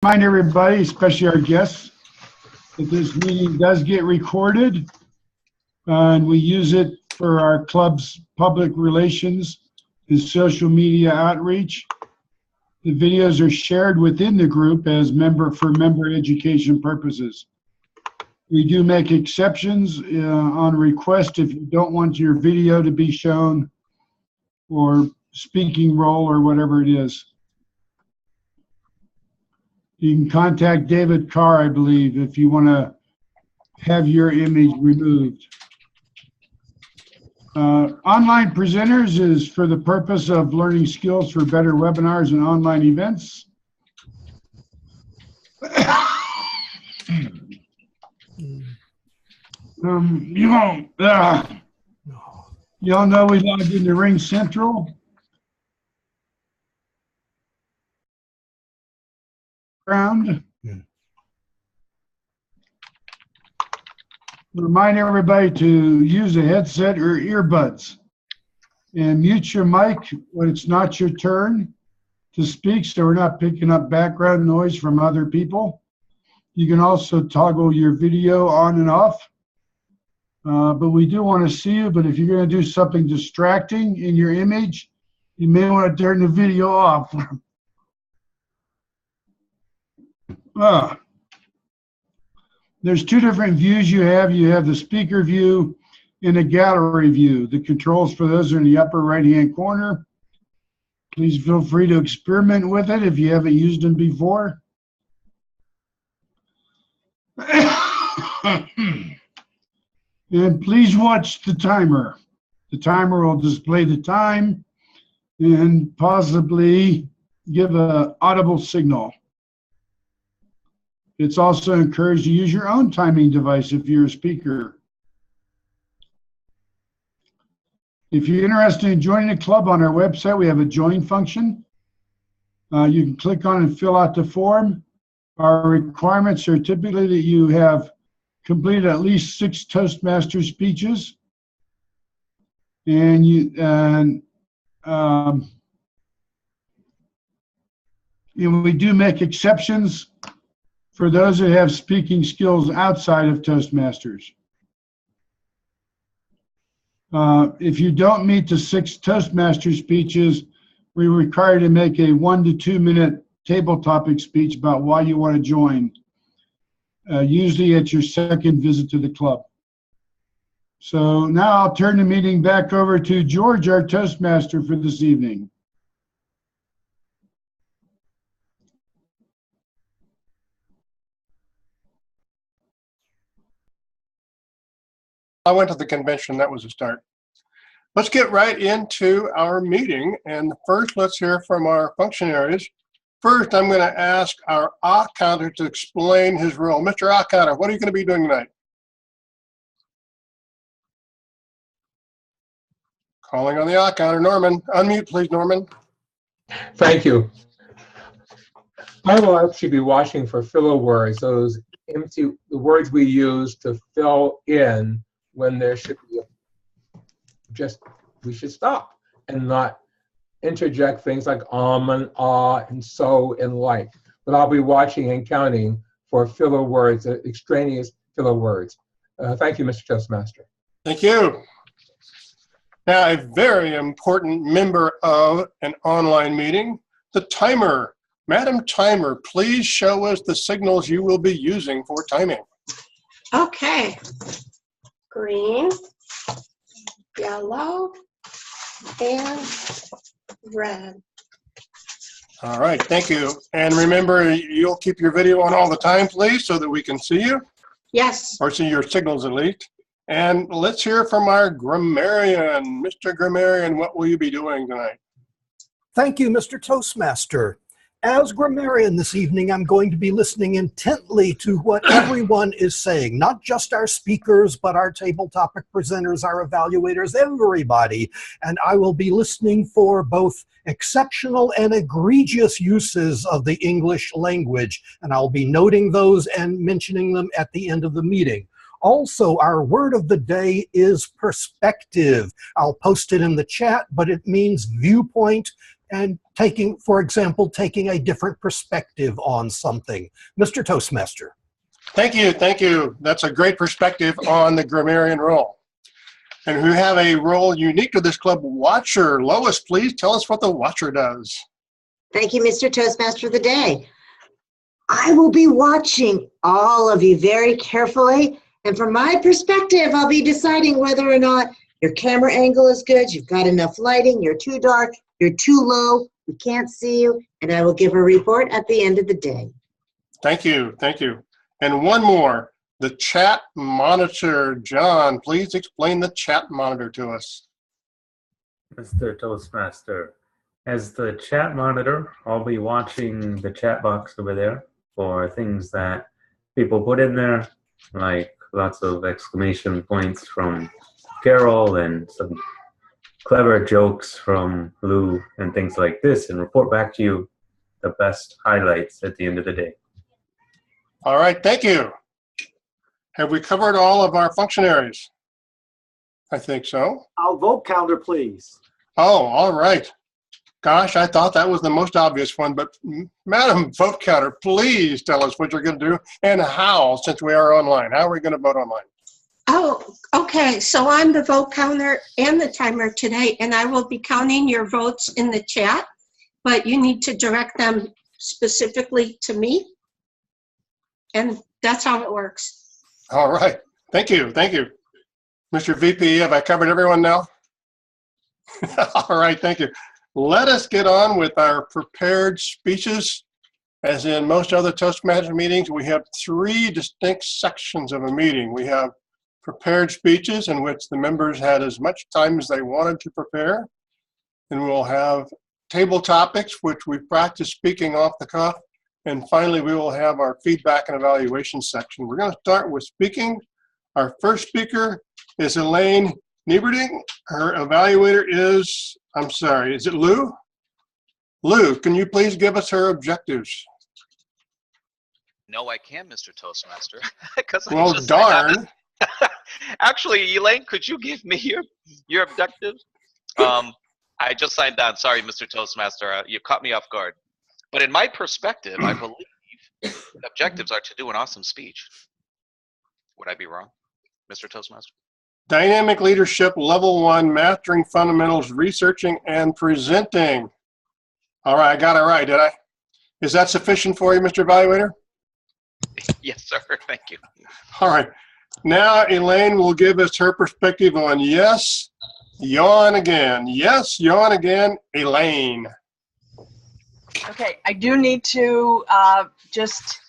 Remind everybody, especially our guests, that this meeting does get recorded, and we use it for our club's public relations and social media outreach. The videos are shared within the group as member education purposes. We do make exceptions on request if you don't want your video to be shown or speaking role or whatever it is. You can contact David Carr, I believe, if you want to have your image removed. Online presenters is for the purpose of learning skills for better webinars and online events. You all know we logged into Ring Central. Remind everybody to use a headset or earbuds and mute your mic when it's not your turn to speak, so we're not picking up background noise from other people. You can also toggle your video on and off, but we do want to see you. But if you're going to do something distracting in your image, you may want to turn the video off. There's two different views you have. You have the speaker view and the gallery view. The controls for those are in the upper right-hand corner. Please feel free to experiment with it if you haven't used them before. And please watch the timer. The timer will display the time and possibly give an audible signal. It's also encouraged to use your own timing device if you're a speaker. If you're interested in joining the club, on our website, we have a join function. You can click on and fill out the form. Our requirements are typically that you have completed at least 6 Toastmasters speeches. And we do make exceptions for those that have speaking skills outside of Toastmasters. If you don't meet the 6 Toastmasters speeches, we require you to make a 1 to 2 minute table topic speech about why you want to join, usually at your second visit to the club. So now I'll turn the meeting back over to George, our Toastmaster for this evening. I went to the convention, that was a start. Let's get right into our meeting. And first, let's hear from our functionaries. First, I'm going to ask our counter to explain his role. Mr. counter, what are you going to be doing tonight? Calling on the counter, Norman. Unmute, please, Norman. Thank you. I will actually be watching for filler words, those empty, the words we use to fill in when there should be we should stop and not interject things like and ah and so and like. But I'll be watching and counting for filler words, extraneous filler words. Thank you, Mr. Toastmaster. Thank you. Now, a very important member of an online meeting, the timer. Madam Timer, please show us the signals you will be using for timing. Okay. Green, yellow, and red. All right, thank you. And remember, you'll keep your video on all the time, please, so that we can see you. Yes. Or see your signals at least. And let's hear from our grammarian. Mr. Grammarian, what will you be doing tonight? Thank you, Mr. Toastmaster. As grammarian this evening, I'm going to be listening intently to what everyone is saying, not just our speakers, but our table topic presenters, our evaluators, everybody. And I will be listening for both exceptional and egregious uses of the English language. And I'll be noting those and mentioning them at the end of the meeting. Also, our word of the day is perspective. I'll post it in the chat, but it means viewpoint. And for example, taking a different perspective on something. Mr. Toastmaster. Thank you, thank you. That's a great perspective on the grammarian role. And who have a role unique to this club, Watcher. Lois, please tell us what the Watcher does. Thank you, Mr. Toastmaster of the Day. I will be watching all of you very carefully, and from my perspective, I'll be deciding whether or not your camera angle is good, you've got enough lighting, you're too dark, you're too low, we can't see you, and I will give a report at the end of the day. Thank you, thank you. And one more, the chat monitor. John, please explain the chat monitor to us. Mr. Toastmaster, as the chat monitor, I'll be watching the chat box over there for things that people put in there, like lots of exclamation points from Carol and some clever jokes from Lou and things like this, and report back to you the best highlights at the end of the day. All right, thank you. Have we covered all of our functionaries? I think so. I'll vote counter, please. Oh, all right. Gosh, I thought that was the most obvious one, but Madam Vote Counter, please tell us what you're going to do and how, since we are online. How are we going to vote online? Oh, okay. So I'm the vote counter and the timer today, and I will be counting your votes in the chat, but you need to direct them specifically to me. And that's how it works. All right. Thank you. Thank you. Mr. VP, have I covered everyone now? All right. Thank you. Let us get on with our prepared speeches. As in most other Toastmasters meetings, we have 3 distinct sections of a meeting. We have prepared speeches, in which the members had as much time as they wanted to prepare. And we'll have table topics, which we practice speaking off the cuff. And finally, we will have our feedback and evaluation section. We're going to start with speaking. Our first speaker is Elaine Nieberding. Her evaluator is, I'm sorry, is it Lou? Lou, can you please give us her objectives? No, I can, Mr. Toastmaster. 'Cause I Well, just signed on darn. this. Actually, Elaine, could you give me your objectives? I just signed on. Sorry, Mr. Toastmaster. You caught me off guard. But in my perspective, I believe the objectives are to do an awesome speech. Would I be wrong, Mr. Toastmaster? Dynamic Leadership Level 1, Mastering Fundamentals, Researching and Presenting. All right, I got it right, did I? Is that sufficient for you, Mr. Evaluator? Yes, sir. Thank you. All right. Now, Elaine will give us her perspective on yes, yawn again. Yes, yawn again, Elaine. Okay, I do need to just,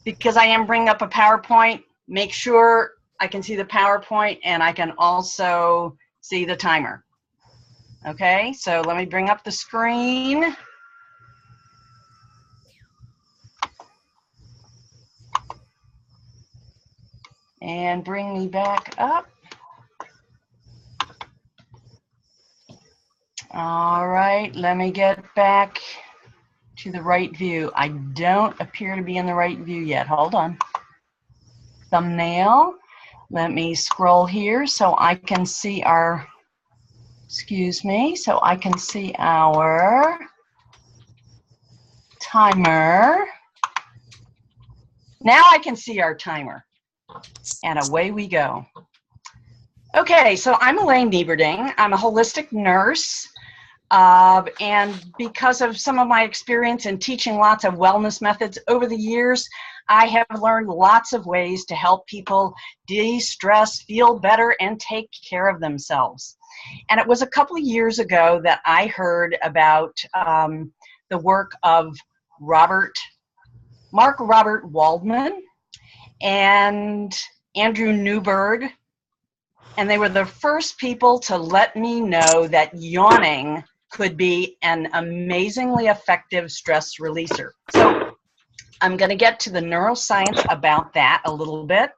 because I am bringing up a PowerPoint, make sure I can see the PowerPoint and I can also see the timer. Okay, so let me bring up the screen. And bring me back up. All right, let me get back to the right view. I don't appear to be in the right view yet. Hold on. Thumbnail. Let me scroll here so I can see our, excuse me, so I can see our timer. Now I can see our timer. And away we go. Okay, so I'm Elaine Nieberding. I'm a holistic nurse. And because of some of my experience in teaching lots of wellness methods over the years, I have learned lots of ways to help people de-stress, feel better, and take care of themselves. And it was a couple of years ago that I heard about the work of Mark Robert Waldman and Andrew Newberg, and they were the first people to let me know that yawning could be an amazingly effective stress releaser. So I'm going to get to the neuroscience about that a little bit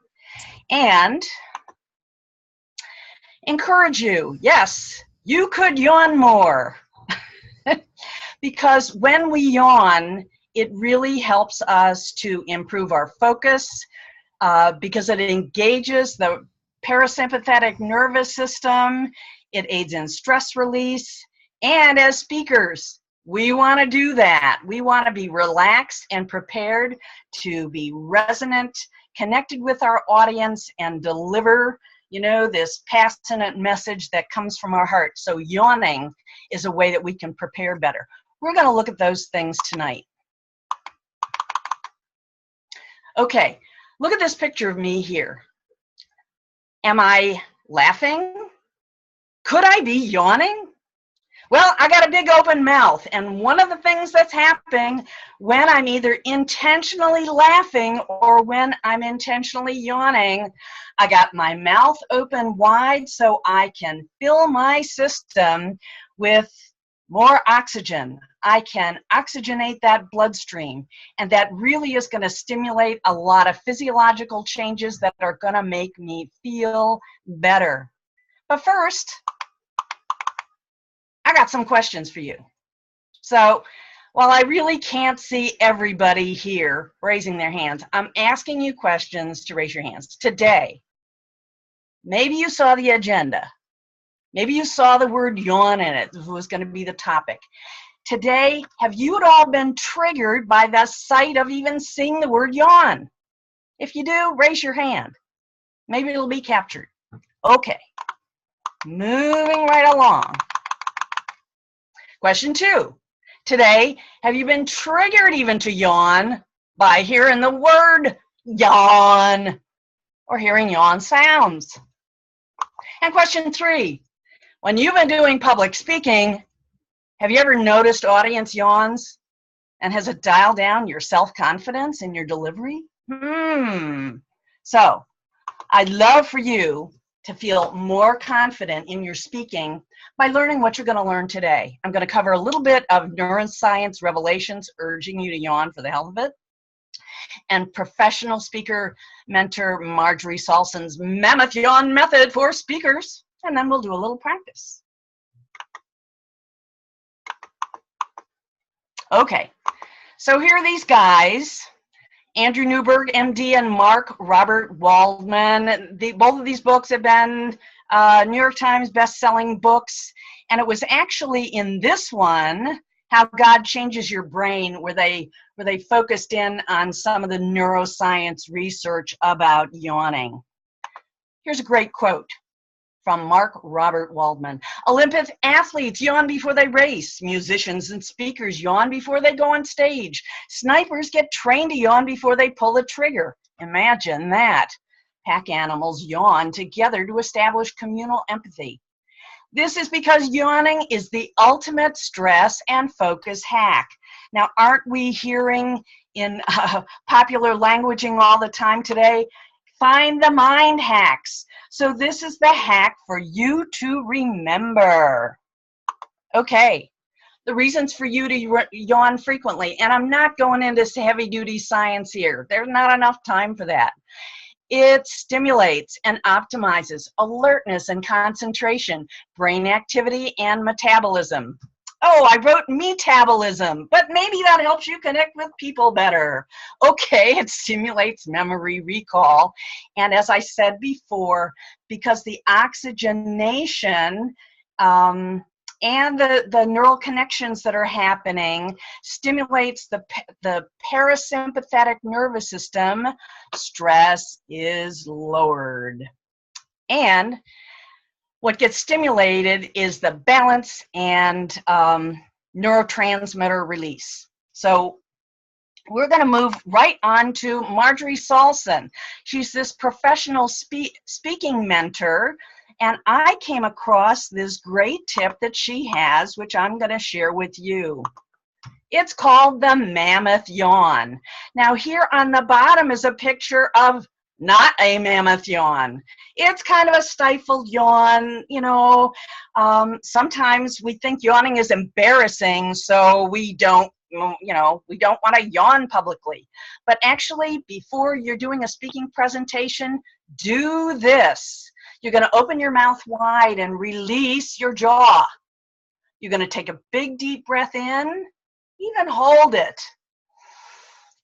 and encourage you, yes, you could yawn more. Because when we yawn, it really helps us to improve our focus because it engages the parasympathetic nervous system, it aids in stress release, and as speakers, We want to do that. We want to be relaxed and prepared to be resonant, connected with our audience, and deliver, you know, this passionate message that comes from our heart. So yawning is a way that we can prepare better. We're going to look at those things tonight. Okay, look at this picture of me here. Am I laughing? Could I be yawning? Well, I got a big open mouth, and one of the things that's happening when I'm either intentionally laughing or when I'm intentionally yawning, I got my mouth open wide so I can fill my system with more oxygen. I can oxygenate that bloodstream, and that really is going to stimulate a lot of physiological changes that are going to make me feel better. But first, I got some questions for you. So while I really can't see everybody here raising their hands, I'm asking you questions to raise your hands. Today, maybe you saw the agenda. Maybe you saw the word yawn in it. This was going to be the topic. Today, have you at all been triggered by the sight of even seeing the word yawn? If you do, raise your hand. Maybe it'll be captured. Okay, moving right along. Question 2. Today, have you been triggered even to yawn by hearing the word yawn or hearing yawn sounds? And question 3. When you've been doing public speaking, have you ever noticed audience yawns? And has it dialed down your self-confidence in your delivery? So, I'd love for you to feel more confident in your speaking by learning what you're going to learn today. I'm going to cover a little bit of neuroscience revelations urging you to yawn for the hell of it, and professional speaker mentor Marjorie Salson's Mammoth Yawn Method for speakers, and then we'll do a little practice. Okay, so here are these guys. Andrew Newberg, MD, and Mark Robert Waldman. Both of these books have been New York Times best-selling books, and it was actually in this one, How God Changes Your Brain, where they focused in on some of the neuroscience research about yawning. Here's a great quote from Mark Robert Waldman. Olympic athletes yawn before they race. Musicians and speakers yawn before they go on stage. Snipers get trained to yawn before they pull the trigger. Imagine that. Pack animals yawn together to establish communal empathy. This is because yawning is the ultimate stress and focus hack. Now, aren't we hearing in popular languaging all the time today? Find the mind hacks. So this is the hack for you to remember. Okay, the reasons for you to yawn frequently, and I'm not going into heavy-duty science here. There's not enough time for that. It stimulates and optimizes alertness and concentration, brain activity, and metabolism. Oh, I wrote metabolism, but maybe that helps you connect with people better. Okay, it stimulates memory recall. And as I said before, because the oxygenation and the neural connections that are happening stimulates the parasympathetic nervous system, stress is lowered. And what gets stimulated is the balance and neurotransmitter release. So we're going to move right on to Marjorie Salson. She's this professional speaking mentor, and I came across this great tip that she has, which I'm going to share with you. It's called the mammoth yawn. Now here on the bottom is a picture of not a mammoth yawn. It's kind of a stifled yawn, you know. Sometimes we think yawning is embarrassing, so we don't, you know, we don't want to yawn publicly. But actually, before you're doing a speaking presentation, do this. You're going to open your mouth wide and release your jaw. You're going to take a big deep breath in, even hold it.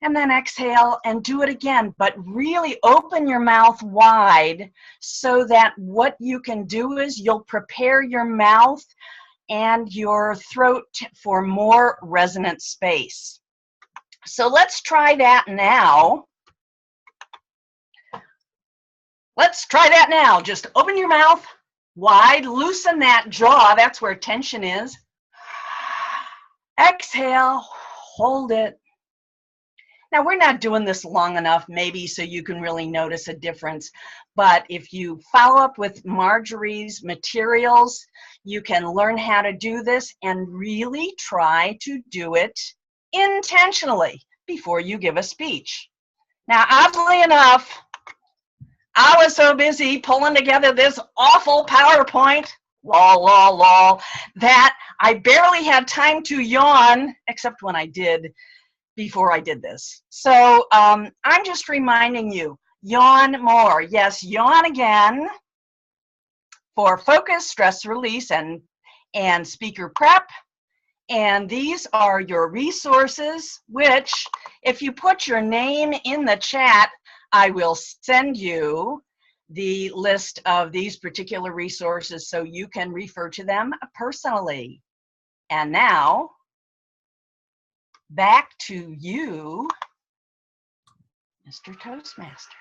And then exhale and do it again, but really open your mouth wide so that what you can do is you'll prepare your mouth and your throat for more resonant space. So let's try that now. Let's try that now. Just open your mouth wide, loosen that jaw. That's where tension is. Exhale, hold it. Now, we're not doing this long enough, maybe, so you can really notice a difference. But if you follow up with Marjorie's materials, you can learn how to do this and really try to do it intentionally before you give a speech. Now, oddly enough, I was so busy pulling together this awful PowerPoint, lol, that I barely had time to yawn, except when I did before I did this. So I'm just reminding you, yawn more. Yes, yawn again for focus, stress release, and speaker prep. And these are your resources, which if you put your name in the chat, I will send you the list of these particular resources so you can refer to them personally. And now, back to you, Mr. Toastmaster.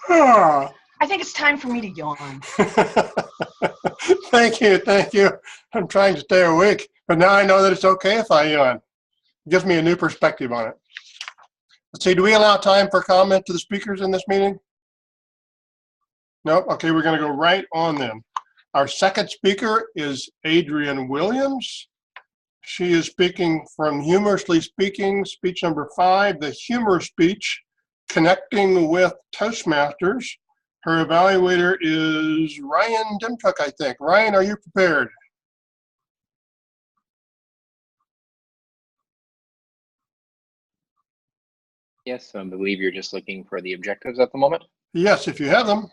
I think it's time for me to yawn. Thank you. I'm trying to stay awake, but now I know that it's okay if I yawn. It gives me a new perspective on it. Let's see, do we allow time for comment to the speakers in this meeting? Nope. Okay, we're going to go right on then. Our second speaker is Adrienne Williams. She is speaking from Humorously Speaking, speech number 5, the humor speech, Connecting with Toastmasters. Her evaluator is Ryan Dimchuk, I think. Ryan, are you prepared? Yes, I believe you're just looking for the objectives at the moment. Yes, if you have them.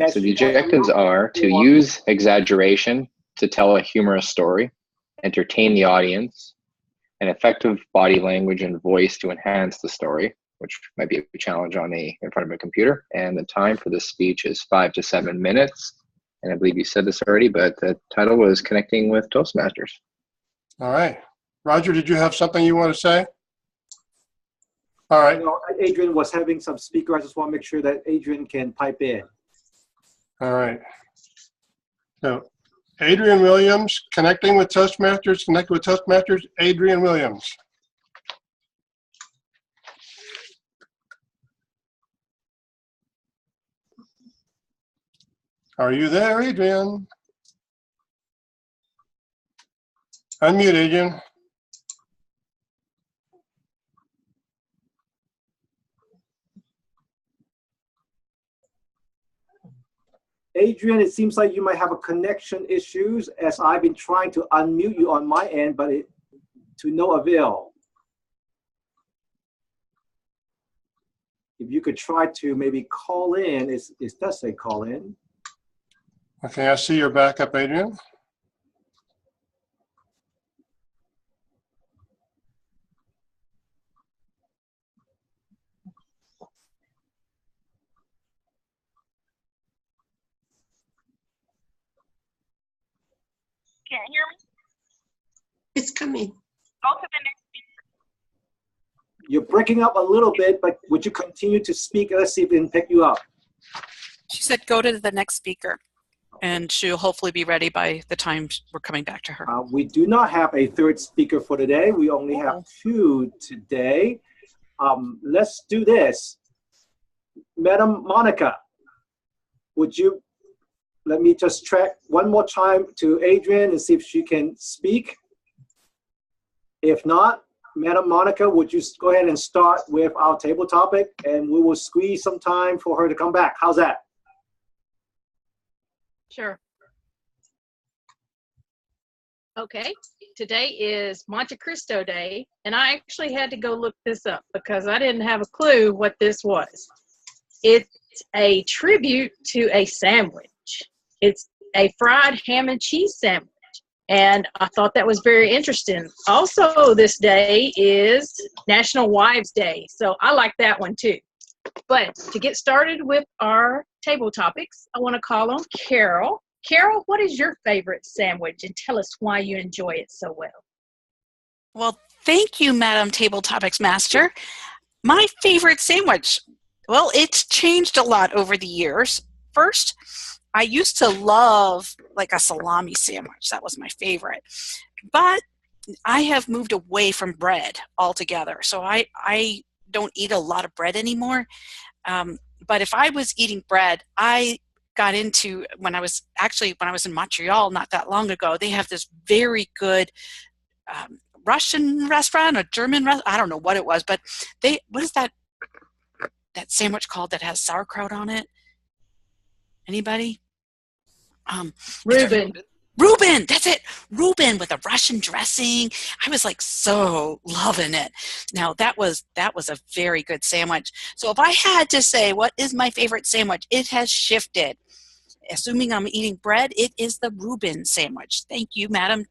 So the objectives are to use exaggeration to tell a humorous story, entertain the audience, and effective body language and voice to enhance the story, which might be a challenge in front of a computer. And the time for this speech is 5 to 7 minutes. And I believe you said this already, but the title was Connecting with Toastmasters. All right. Roger, did you have something you want to say? All right. You know, Adrienne was having some speaker. I just want to make sure that Adrienne can pipe in. All right. So, Adrienne Williams, Connecting with Toastmasters, Adrienne Williams. Are you there, Adrienne? Unmute, Adrienne. Adrienne, it seems like you might have a connection issues as I've been trying to unmute you on my end, but to no avail. If you could try to maybe call in, it does say call in. Okay, I see your backup, Adrienne. Can't hear me? It's coming. Go to the next speaker. You're breaking up a little bit, but would you continue to speak? Let's see if we can pick you up. She said go to the next speaker, and she'll hopefully be ready by the time we're coming back to her. We do not have a third speaker for today. We only have 2 today. Let's do this. Madam Monica, would you let me just track one more time to Adrienne and see if she can speak. If not, Madam Monica, would you go ahead and start with our table topic, and we will squeeze some time for her to come back. How's that? Sure. Okay, today is Monte Cristo Day, and I actually had to go look this up because I didn't have a clue what this was. It's a tribute to a sandwich. It's a fried ham and cheese sandwich, and I thought that was very interesting. Also, this day is National Wives Day, so I like that one too. But to get started with our table topics, I want to call on Carol. Carol, what is your favorite sandwich? And tell us why you enjoy it so well. Well, thank you, Madam Table Topics Master. My favorite sandwich, well, it's changed a lot over the years. First, I used to love like a salami sandwich. That was my favorite. But I have moved away from bread altogether. So I don't eat a lot of bread anymore. But if I was eating bread, I got into, when I was in Montreal not that long ago, they have this very good Russian restaurant, a German restaurant, I don't know what it was, but what is that sandwich called that has sauerkraut on it? Anybody? Reuben. Reuben, that's it. Reuben with a Russian dressing. I was like so loving it. Now that was a very good sandwich. So if I had to say what is my favorite sandwich, it has shifted. Assuming I'm eating bread, it is the Reuben sandwich. Thank you, Madam.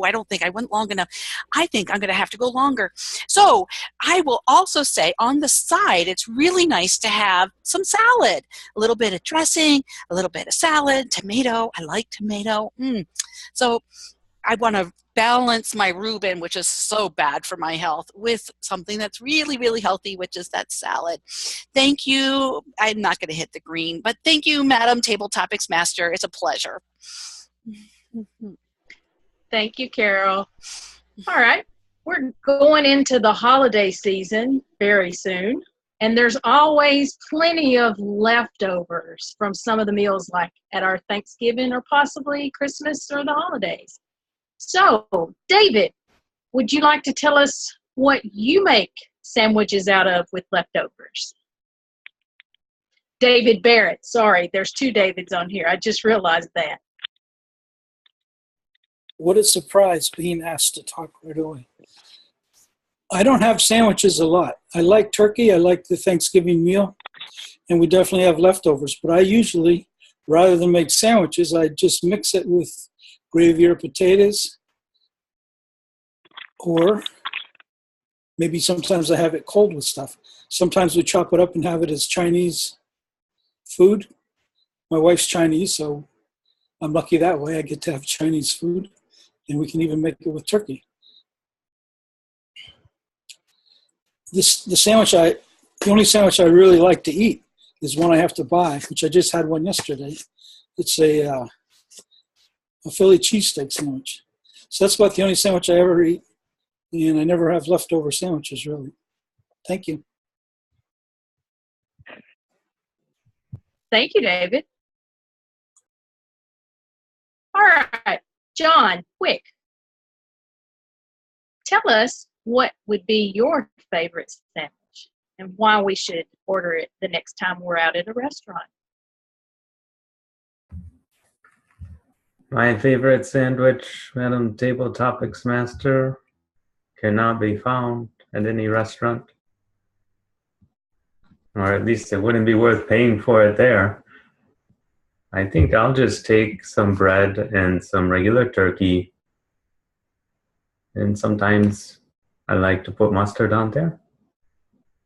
I don't think I went long enough. I think I'm going to have to go longer. So I will also say on the side, it's really nice to have some salad, a little bit of dressing, a little bit of salad, tomato. I like tomato. So I want to balance my Reuben, which is so bad for my health, with something that's really, really healthy, which is that salad. Thank you. I'm not going to hit the green, but thank you, Madam Table Topics Master. It's a pleasure. Thank you, Carol. All right. We're going into the holiday season very soon, and there's always plenty of leftovers from some of the meals, like at our Thanksgiving or possibly Christmas or the holidays. So, David, would you like to tell us what you make sandwiches out of with leftovers? David Barrett. Sorry, there's two Davids on here. I just realized that. What a surprise being asked to talk right away. I don't have sandwiches a lot. I like turkey. I like the Thanksgiving meal, and we definitely have leftovers. But I usually, rather than make sandwiches, I just mix it with gravy or potatoes, or maybe sometimes I have it cold with stuff. Sometimes we chop it up and have it as Chinese food. My wife's Chinese, so I'm lucky that way. I get to have Chinese food, and we can even make it with turkey. The only sandwich I really like to eat is one I have to buy, which I just had one yesterday. It's a Philly cheesesteak sandwich. So that's about the only sandwich I ever eat, and I never have leftover sandwiches, really. Thank you. Thank you, David. All right, John, quick. Tell us what would be your favorite sandwich and why we should order it the next time we're out at a restaurant. My favorite sandwich, Madam Table Topics Master, cannot be found at any restaurant. Or at least it wouldn't be worth paying for it there. I think I'll just take some bread and some regular turkey. And sometimes I like to put mustard on there.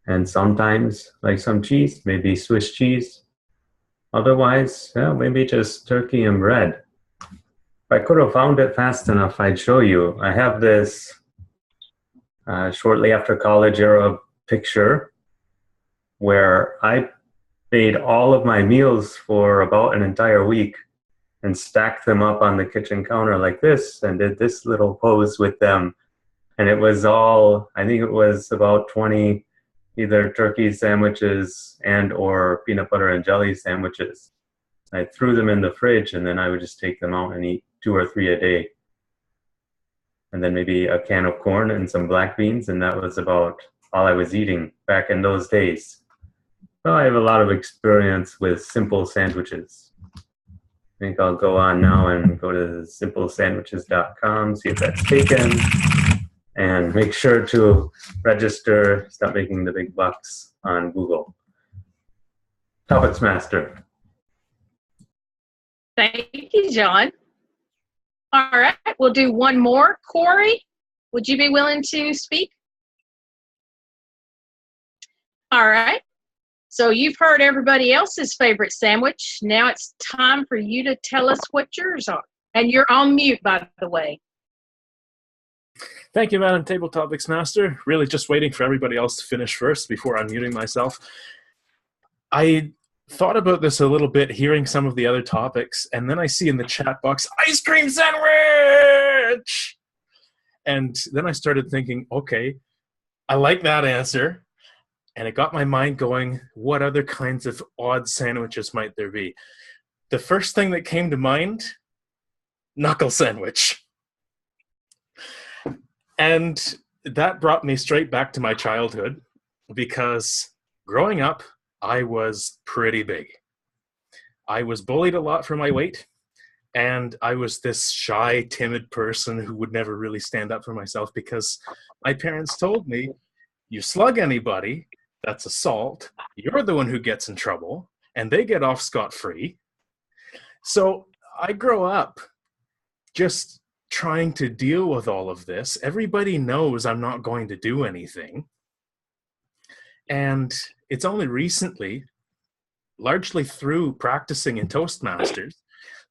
And sometimes like some cheese, maybe Swiss cheese. Otherwise, yeah, maybe just turkey and bread. If I could have found it fast enough, I'd show you. I have this shortly after college era picture where I made all of my meals for about an entire week and stacked them up on the kitchen counter like this and did this little pose with them. And it was all, I think it was about 20 either turkey sandwiches and or peanut butter and jelly sandwiches. I threw them in the fridge and then I would just take them out and eat 2 or 3 a day. And then maybe a can of corn and some black beans, and that was about all I was eating back in those days. So I have a lot of experience with simple sandwiches. I think I'll go on now and go to simplesandwiches.com, see if that's taken, and make sure to register, stop making the big bucks on Google. Topics Master. Thank you, John. All right, we'll do one more. Corey, would you be willing to speak? All right. So you've heard everybody else's favorite sandwich. Now it's time for you to tell us what yours are. And you're on mute, by the way. Thank you, Madam Table Topics Master. Really just waiting for everybody else to finish first before unmuting myself. I thought about this a little bit, hearing some of the other topics, and then I see in the chat box, ice cream sandwich! And then I started thinking, okay, I like that answer. And it got my mind going, what other kinds of odd sandwiches might there be? The first thing that came to mind, knuckle sandwich. And that brought me straight back to my childhood, because growing up, I was pretty big. I was bullied a lot for my weight, and I was this shy, timid person who would never really stand up for myself, because my parents told me, you slug anybody, that's assault, you're the one who gets in trouble, and they get off scot-free. So I grow up just trying to deal with all of this. Everybody knows I'm not going to do anything. And it's only recently, largely through practicing in Toastmasters,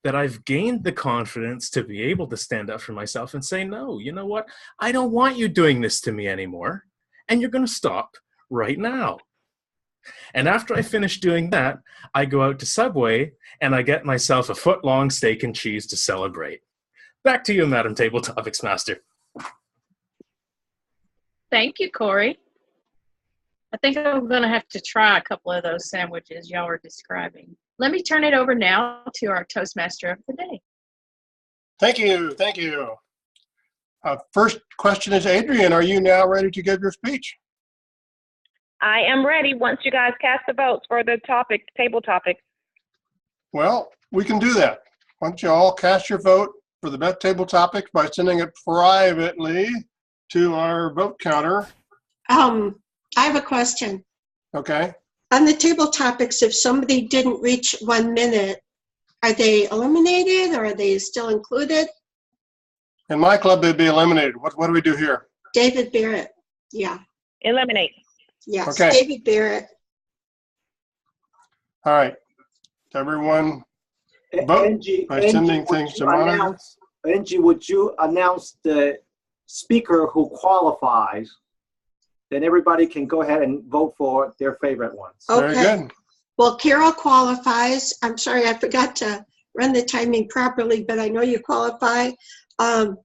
that I've gained the confidence to be able to stand up for myself and say, no, you know what? I don't want you doing this to me anymore. And you're going to stop right now. And after I finish doing that, I go out to Subway and I get myself a foot-long steak and cheese to celebrate. Back to you, Madam Table Topics Master. Thank you, Corey. I think I'm going to have to try a couple of those sandwiches y'all are describing. Let me turn it over now to our Toastmaster of the day. Thank you. Thank you. First question is, Adrian, are you now ready to give your speech? I am ready once you guys cast the votes for the topic, table topic. Well, we can do that. Why don't you all cast your vote for the best table topics by sending it privately to our vote counter. I have a question. Okay. On the table topics, if somebody didn't reach 1 minute, are they eliminated or are they still included? In my club, they'd be eliminated. What do we do here? David Barrett. Yeah. Eliminate. Yes. Okay. David Barrett. All right. Everyone vote Angie, by sending things to monitor. Angie, would you announce the speaker who qualifies? Then everybody can go ahead and vote for their favorite ones. Okay. Very good. Well, Carol qualifies. I'm sorry, I forgot to run the timing properly, but I know you qualify.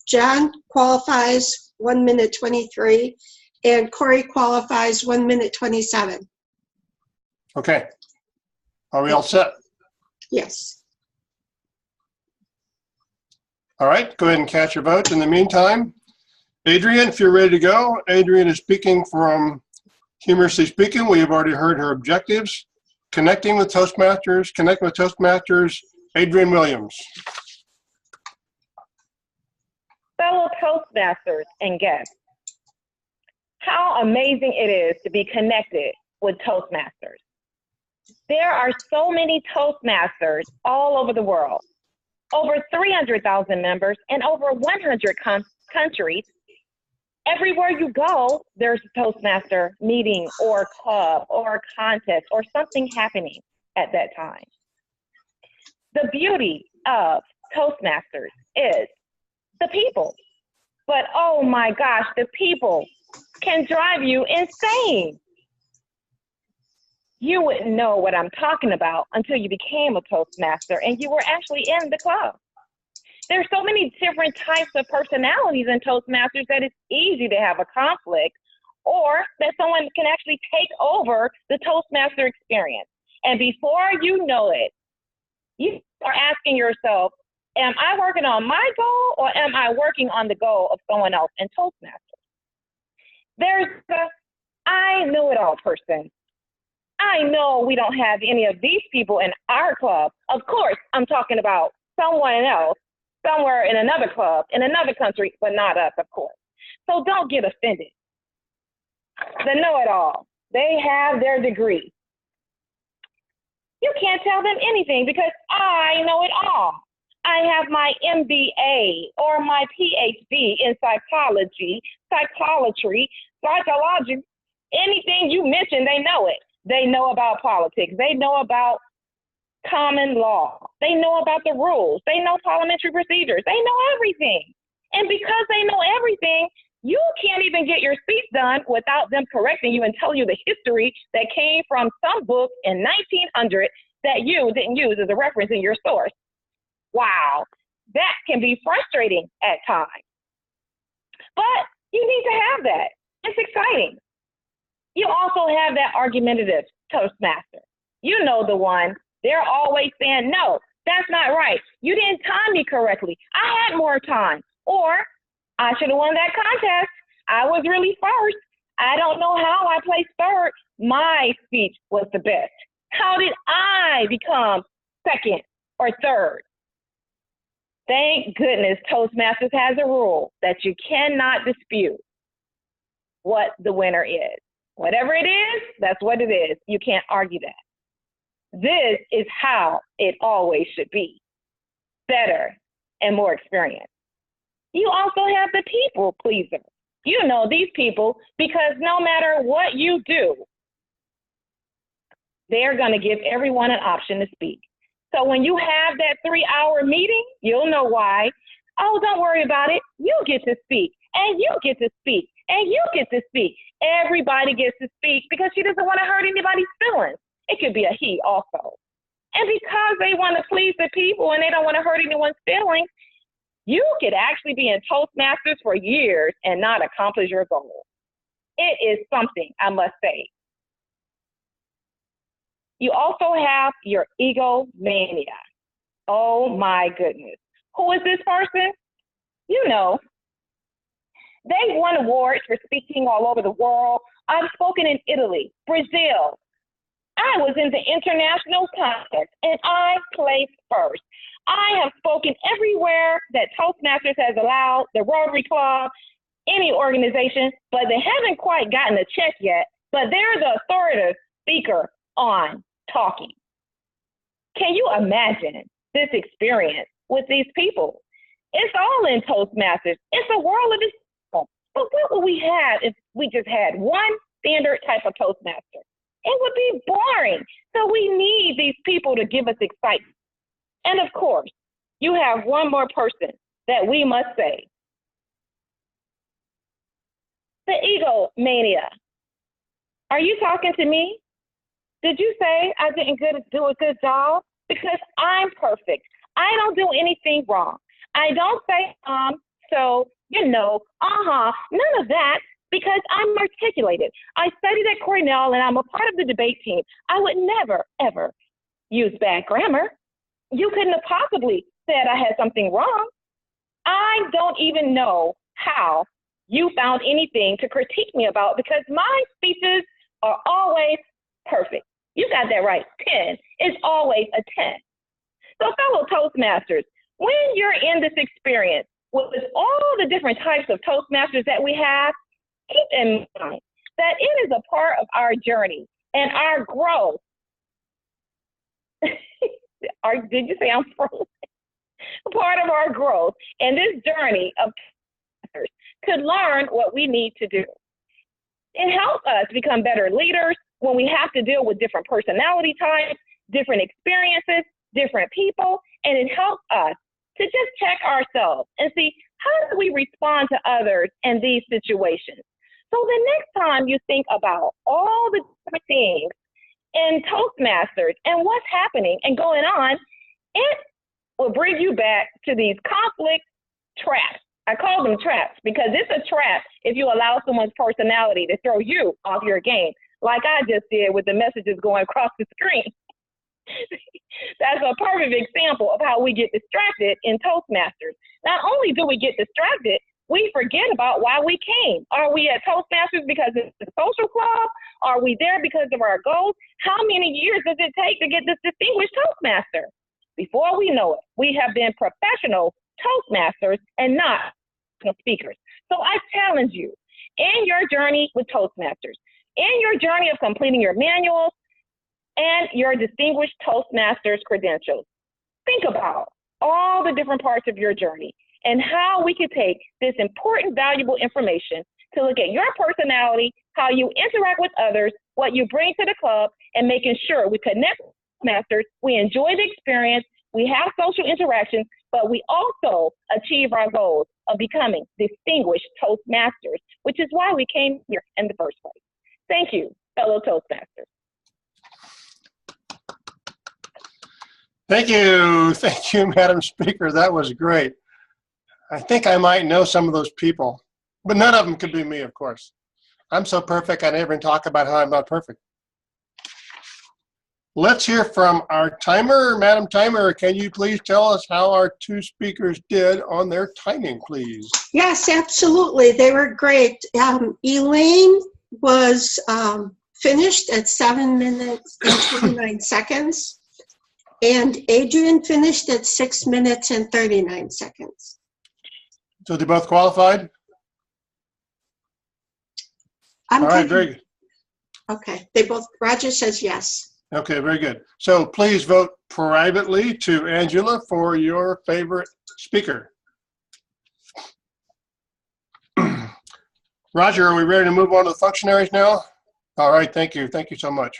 John qualifies 1 minute 23, and Corey qualifies 1 minute 27. Okay. Are we all set? Yes. All right. Go ahead and cast your votes. In the meantime, Adrian, if you're ready to go. Adrian is speaking from Humorously Speaking. We have already heard her objectives. Connecting with Toastmasters, Adrian Williams. Fellow Toastmasters and guests, how amazing it is to be connected with Toastmasters. There are so many Toastmasters all over the world, over 300,000 members in over 100 countries. Everywhere you go, there's a Toastmaster meeting or club or contest or something happening at that time. The beauty of Toastmasters is the people. But oh my gosh, the people can drive you insane. You wouldn't know what I'm talking about until you became a Toastmaster and you were actually in the club. There's so many different types of personalities in Toastmasters that it's easy to have a conflict, or that someone can actually take over the Toastmaster experience. And before you know it, you are asking yourself, am I working on my goal or am I working on the goal of someone else in Toastmasters? There's the I know it all person. I know we don't have any of these people in our club. Of course, I'm talking about someone else, somewhere in another club, in another country, but not us, of course. So don't get offended. The know-it-all, they have their degree. You can't tell them anything because I know it all. I have my MBA or my PhD in psychology, psychometry, psychology. Anything you mention, they know it. They know about politics. They know about common law. They know about the rules. They know parliamentary procedures. They know everything. And because they know everything, you can't even get your speech done without them correcting you and telling you the history that came from some book in 1900 that you didn't use as a reference in your source. Wow, that can be frustrating at times. But you need to have that. It's exciting. You also have that argumentative Toastmaster. You know the one. They're always saying, no, that's not right. You didn't time me correctly. I had more time. Or, I should have won that contest. I was really first. I don't know how I placed third. My speech was the best. How did I become second or third? Thank goodness Toastmasters has a rule that you cannot dispute what the winner is. Whatever it is, that's what it is. You can't argue that. This is how it always should be. Better and more experience. You also have the people pleaser. You know these people because no matter what you do, they're going to give everyone an option to speak. So when you have that 3-hour meeting, you'll know why. Oh, don't worry about it. You get to speak, and you get to speak, and you get to speak. Everybody gets to speak because she doesn't want to hurt anybody's feelings. It could be a he also. And because they want to please the people and they don't want to hurt anyone's feelings, you could actually be in Toastmasters for years and not accomplish your goal. It is something, I must say. You also have your egomania. Oh my goodness. Who is this person? You know. They've won awards for speaking all over the world. I've spoken in Italy, Brazil. I was in the international contest and I placed first. I have spoken everywhere that Toastmasters has allowed, the Rotary Club, any organization, but they haven't quite gotten a check yet, but they're the authoritative speaker on talking. Can you imagine this experience with these people? It's all in Toastmasters. It's a world of its own. But what would we have if we just had one standard type of Toastmaster? It would be boring. So we need these people to give us excitement. And of course, you have one more person that we must say. The egomania. Are you talking to me? Did you say I didn't do a good job? Because I'm perfect. I don't do anything wrong. I don't say, so, none of that, because I'm articulated. I studied at Cornell and I'm a part of the debate team. I would never, ever use bad grammar. You couldn't have possibly said I had something wrong. I don't even know how you found anything to critique me about because my speeches are always perfect. You got that right. 10 is always a 10. So fellow Toastmasters, when you're in this experience with all the different types of Toastmasters that we have, keep in mind that it is a part of our journey and our growth. Did you say I'm frozen? Part of our growth and this journey of to learn what we need to do. It helps us become better leaders when we have to deal with different personality types, different experiences, different people, and it helps us to just check ourselves and see how do we respond to others in these situations. So the next time you think about all the different things in Toastmasters and what's happening and going on, it will bring you back to these conflict traps. I call them traps because it's a trap if you allow someone's personality to throw you off your game, like I just did with the messages going across the screen. That's a perfect example of how we get distracted in Toastmasters. Not only do we get distracted, we forget about why we came. Are we at Toastmasters because it's a social club? Are we there because of our goals? How many years does it take to get this distinguished Toastmaster? Before we know it, we have been professional Toastmasters and not speakers. So I challenge you in your journey with Toastmasters, in your journey of completing your manuals and your distinguished Toastmasters credentials, think about all the different parts of your journey and how we could take this important, valuable information to look at your personality how you interact with others, what you bring to the club, and making sure we connect with Toastmasters, we enjoy the experience, we have social interactions, but we also achieve our goals of becoming distinguished Toastmasters, which is why we came here in the first place. Thank you, fellow Toastmasters. Thank you, Madam Speaker. That was great. I think I might know some of those people, but none of them could be me, of course. I'm so perfect, I never even talk about how I'm not perfect. Let's hear from our timer. Madam Timer, can you please tell us how our two speakers did on their timing, please? Yes, absolutely. They were great. Elaine was finished at 7 minutes and 29 seconds. And Adrian finished at 6 minutes and 39 seconds. So they both qualified? All right, very good. Okay, they both, Roger says yes. Okay, very good. So please vote privately to Angela for your favorite speaker. Roger, are we ready to move on to the functionaries now? All right, thank you. Thank you so much.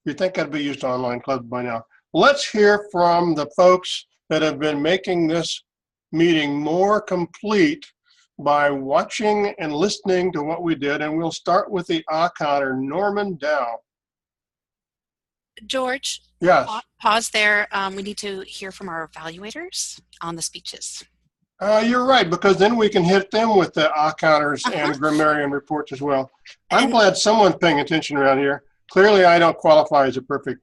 You'd think I'd be used to online clubs by now. Let's hear from the folks that have been making this meeting more complete by watching and listening to what we did. And we'll start with the counter, Norman Dow. George? Yes. Pause there. We need to hear from our evaluators on the speeches. You're right, because then we can hit them with the counters and grammarian reports as well. I'm glad someone's paying attention around here. Clearly, I don't qualify as a perfect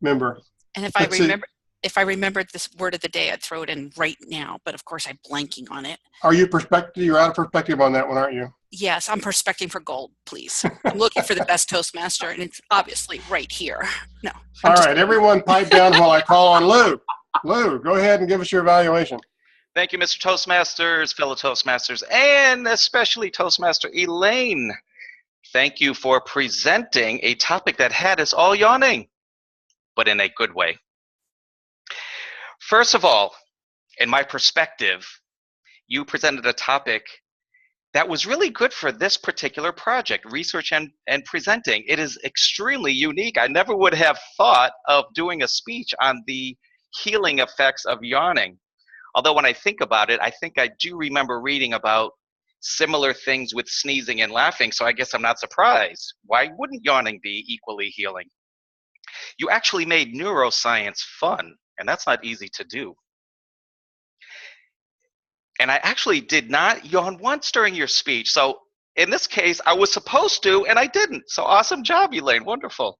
member. And if I remembered this word of the day, I'd throw it in right now. But of course, I'm blanking on it. Are you perspective? You're out of perspective on that one, aren't you? Yes, I'm prospecting for gold, please. I'm looking for the best Toastmaster, and it's obviously right here. No. All right, everyone pipe down while I call on Lou. Lou, go ahead and give us your evaluation. Thank you, Mr. Toastmasters, fellow Toastmasters, and especially Toastmaster Elaine. Thank you for presenting a topic that had us all yawning, but in a good way. First of all, in my perspective, you presented a topic that was really good for this particular project, research and presenting. It is extremely unique. I never would have thought of doing a speech on the healing effects of yawning. Although when I think about it, I think I do remember reading about similar things with sneezing and laughing, so I guess I'm not surprised. Why wouldn't yawning be equally healing? You actually made neuroscience fun, and that's not easy to do. And I actually did not yawn once during your speech, so in this case, I was supposed to, and I didn't. So awesome job, Elaine, wonderful.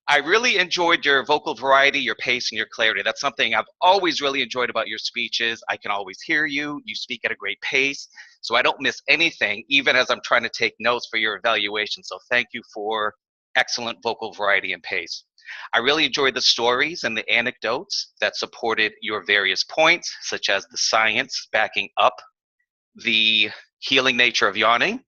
I really enjoyed your vocal variety, your pace, and your clarity. That's something I've always really enjoyed about your speeches. I can always hear you. You speak at a great pace, so I don't miss anything, even as I'm trying to take notes for your evaluation. So thank you for excellent vocal variety and pace. I really enjoyed the stories and the anecdotes that supported your various points, such as the science backing up the healing nature of yawning,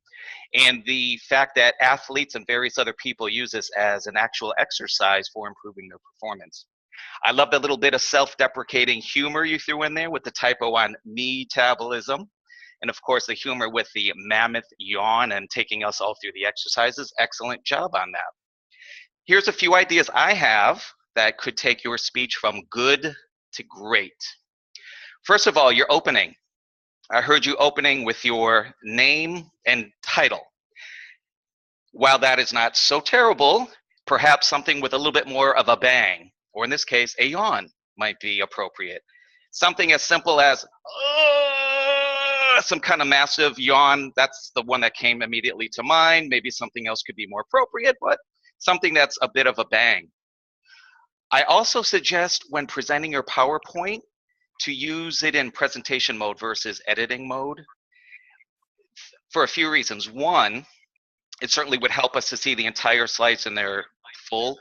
and the fact that athletes and various other people use this as an actual exercise for improving their performance. I love the little bit of self-deprecating humor you threw in there with the typo on metabolism. And of course, the humor with the mammoth yawn and taking us all through the exercises. Excellent job on that. Here's a few ideas I have that could take your speech from good to great. First of all, your opening. I heard you opening with your name and title. While that is not so terrible, perhaps something with a little bit more of a bang, or in this case, a yawn might be appropriate. Something as simple as some kind of massive yawn. That's the one that came immediately to mind. Maybe something else could be more appropriate, but something that's a bit of a bang. I also suggest when presenting your PowerPoint to use it in presentation mode versus editing mode for a few reasons. One, it certainly would help us to see the entire slides in their full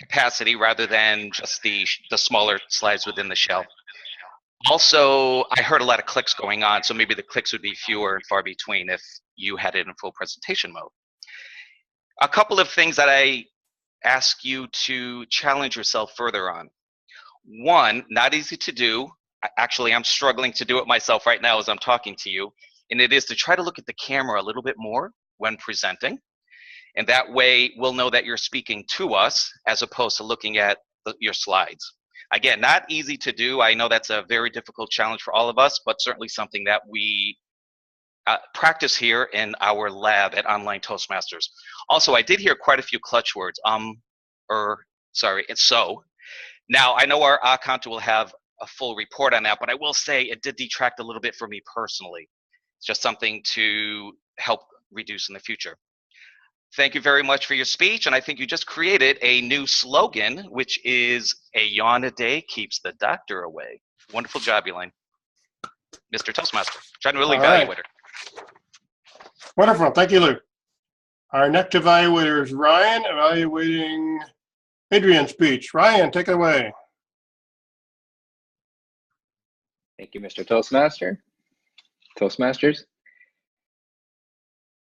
capacity rather than just the smaller slides within the shell. Also, I heard a lot of clicks going on, so maybe the clicks would be fewer and far between if you had it in full presentation mode. A couple of things that I ask you to challenge yourself further on. One, not easy to do. Actually, I'm struggling to do it myself right now as I'm talking to you. and it is to try to look at the camera a little bit more when presenting. And that way we'll know that you're speaking to us as opposed to looking at your slides. Again, not easy to do. I know that's a very difficult challenge for all of us, but certainly something that we practice here in our lab at Online Toastmasters. Also, I did hear quite a few clutch words. It's so. Now, I know our counter will have a full report on that, but I will say it did detract a little bit for me personally. It's just something to help reduce in the future. Thank you very much for your speech, and I think you just created a new slogan, which is "A yawn a day keeps the doctor away." Wonderful job, Elaine. Mr. Toastmaster, general evaluator. Wonderful. Thank you, Luke. Our next evaluator is Ryan, evaluating Adrian's speech. Ryan, take it away. Thank you, Mr. Toastmasters.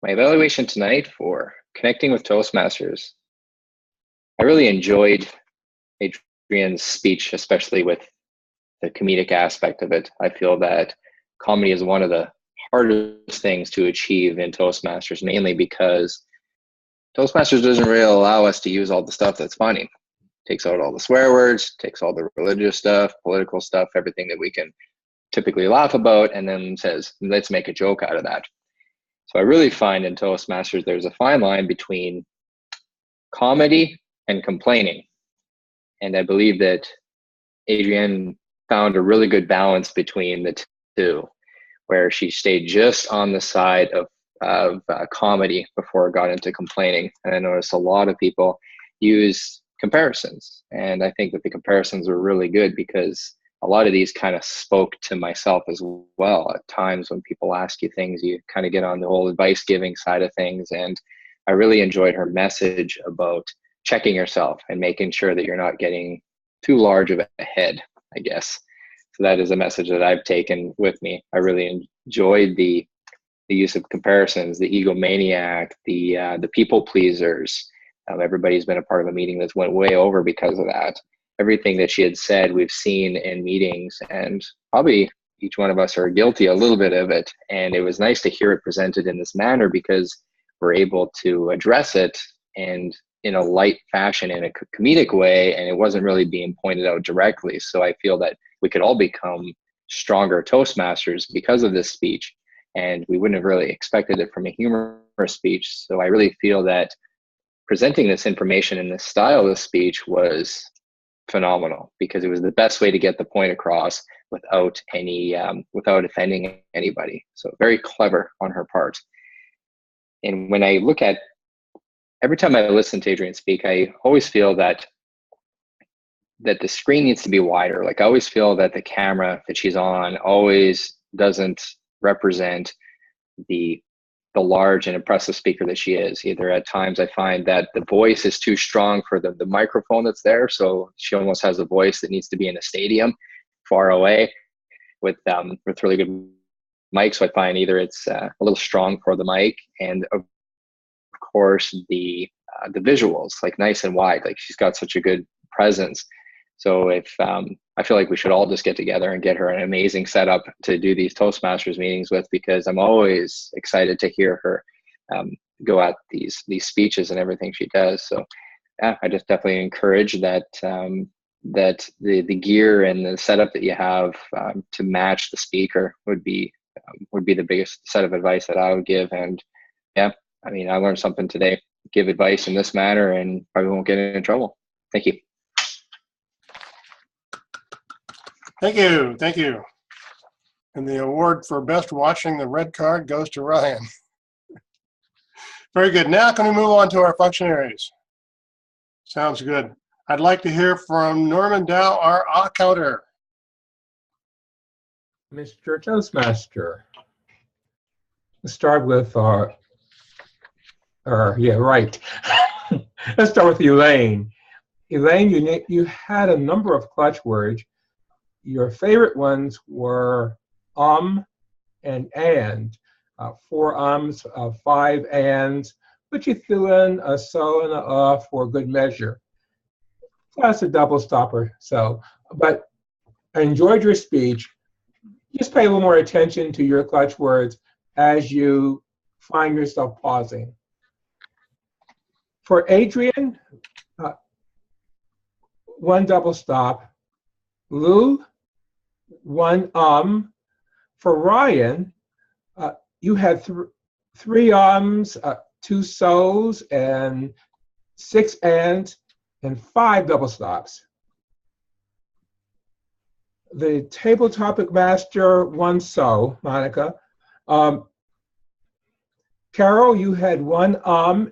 My evaluation tonight for connecting with Toastmasters. I really enjoyed Adrian's speech, especially with the comedic aspect of it. I feel that comedy is one of the hardest things to achieve in Toastmasters, mainly because Toastmasters doesn't really allow us to use all the stuff that's funny. Takes out all the swear words, takes all the religious stuff, political stuff, everything that we can typically laugh about, and then says, let's make a joke out of that. So I really find in Toastmasters there's a fine line between comedy and complaining. And I believe that Adrienne found a really good balance between the two, where she stayed just on the side of comedy before it got into complaining. And I noticed a lot of people use comparisons. And I think that the comparisons were really good because a lot of these kind of spoke to myself as well. At times when people ask you things, you kind of get on the whole advice giving side of things. And I really enjoyed her message about checking yourself and making sure that you're not getting too large of a head, I guess. So that is a message that I've taken with me. I really enjoyed the use of comparisons, the egomaniac, the people pleasers. Everybody's been a part of a meeting that's went way over because of that. Everything that she had said, we've seen in meetings, and probably each one of us are guilty a little bit of it. And it was nice to hear it presented in this manner because we're able to address it and in a light fashion, in a comedic way, and it wasn't really being pointed out directly. So I feel that we could all become stronger Toastmasters because of this speech, and we wouldn't have really expected it from a humorous speech. So I really feel that presenting this information in this style of speech was phenomenal because it was the best way to get the point across without without offending anybody. So very clever on her part. And when I look at, every time I listen to Adrienne speak, I always feel that the screen needs to be wider. Like I always feel that the camera that she's on always doesn't represent the large and impressive speaker that she is. Either at times I find that the voice is too strong for the microphone that's there. So she almost has a voice that needs to be in a stadium far away with really good mics. So I find either it's a little strong for the mic, and of course the visuals, like nice and wide. Like she's got such a good presence. So if I feel like we should all just get together and get her an amazing setup to do these Toastmasters meetings with, because I'm always excited to hear her go at these speeches and everything she does. So yeah, I just definitely encourage that that the gear and the setup that you have to match the speaker would be the biggest set of advice that I would give. And yeah, I mean, I learned something today. Give advice in this manner and probably won't get in trouble. Thank you. Thank you. Thank you. And the award for best watching the red card goes to Ryan. Very good. Now can we move on to our functionaries? Sounds good. I'd like to hear from Norman Dow, our counter. Mr. Toastmaster. Let's start with Let's start with Elaine. Elaine, you had a number of clutch words. Your favorite ones were and 4 ums, 5 ands, but you threw in a so and a for good measure. Plus a double stopper. So, but I enjoyed your speech. Just pay a little more attention to your clutch words as you find yourself pausing. For Adrian, 1 double stop. Lou, 1 For Ryan, you had 3 ums, 2 so's, and 6 ands, and 5 double stops. The table topic master, 1 so, Monica. Carol, you had 1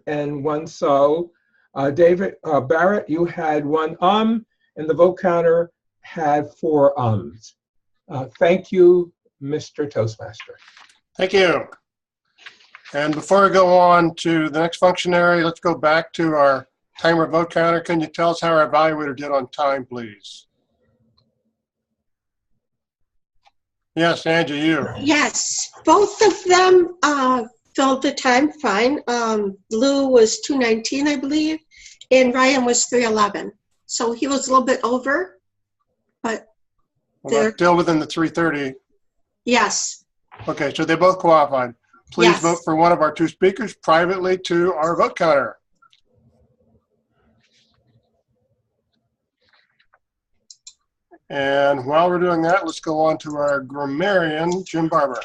and 1 so. David Barrett, you had 1 and the vote counter had 4 ums. Thank you, Mr. Toastmaster. Thank you. And before we go on to the next functionary, let's go back to our timer vote counter. Can you tell us how our evaluator did on time, please? Yes, Angie, you. Yes, both of them filled the time fine. Lou was 2:19, I believe, and Ryan was 3:11. So he was a little bit over, but Well, that's still within the 3:30. yes. Okay, so they both qualified. Please Yes. vote for one of our 2 speakers privately to our vote counter. And while we're doing that, let's go on to our grammarian, Jim Barber.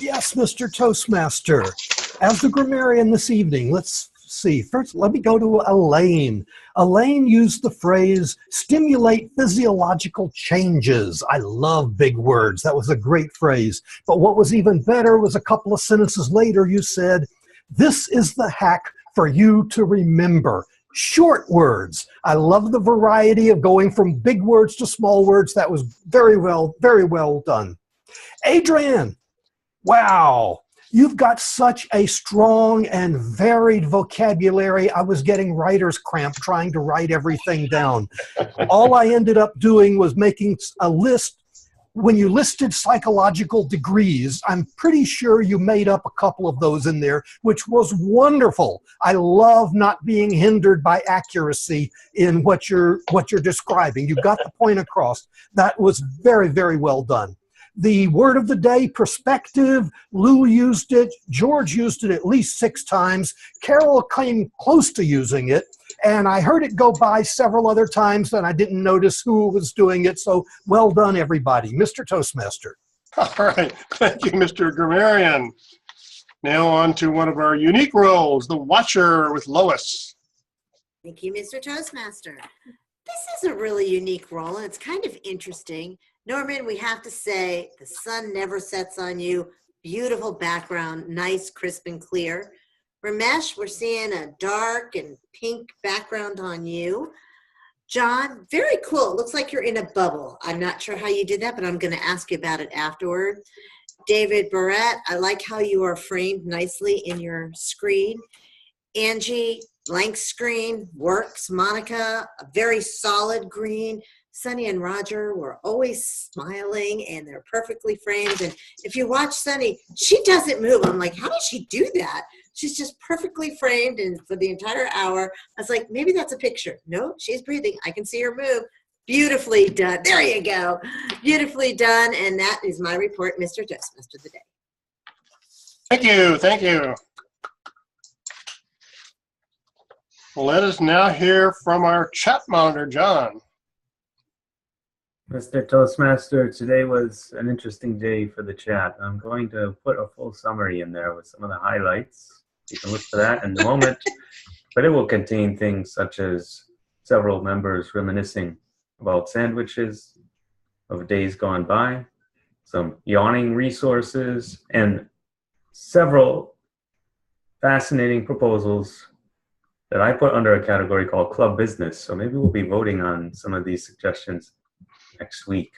Yes, Mr. Toastmaster. As the grammarian this evening, let's see. First, let me go to Elaine. Elaine used the phrase, stimulate physiological changes. I love big words. That was a great phrase. But what was even better was a couple of sentences later, you said, this is the hack for you to remember. Short words. I love the variety of going from big words to small words. That was very well done. Adrian, wow. You've got such a strong and varied vocabulary. I was getting writer's cramp trying to write everything down. All I ended up doing was making a list. When you listed psychological degrees, I'm pretty sure you made up a couple of those in there, which was wonderful. I love not being hindered by accuracy in what you're describing. You got the point across. That was very, very well done. The word of the day, perspective. Lou used it. George used it at least 6 times. Carol came close to using it. And I heard it go by several other times and I didn't notice who was doing it. So well done, everybody. Mr. Toastmaster. All right. Thank you, Mr. Grammarian. Now on to one of our unique roles, the watcher with Lois. Thank you, Mr. Toastmaster. This is a really unique role, and it's kind of interesting. Norman, we have to say the sun never sets on you. Beautiful background, nice, crisp, and clear. Ramesh, we're seeing a dark and pink background on you. John, very cool. It looks like you're in a bubble. I'm not sure how you did that, but I'm going to ask you about it afterward. David Barrett, I like how you are framed nicely in your screen. Angie, blank screen, works. Monica, a very solid green. Sunny and Roger were always smiling and they're perfectly framed. And if you watch Sunny, she doesn't move. I'm like, how does she do that? She's just perfectly framed and for the entire hour. I was like, maybe that's a picture. No, she's breathing. I can see her move. Beautifully done. There you go. Beautifully done. And that is my report, Mr. Toastmaster of the day. Thank you. Thank you. Let us now hear from our chat monitor, John. Mr. Toastmaster, today was an interesting day for the chat. I'm going to put a full summary in there with some of the highlights. You can look for that in a moment, but it will contain things such as several members reminiscing about sandwiches of days gone by, some yawning resources, and several fascinating proposals that I put under a category called Club Business. So maybe we'll be voting on some of these suggestions next week.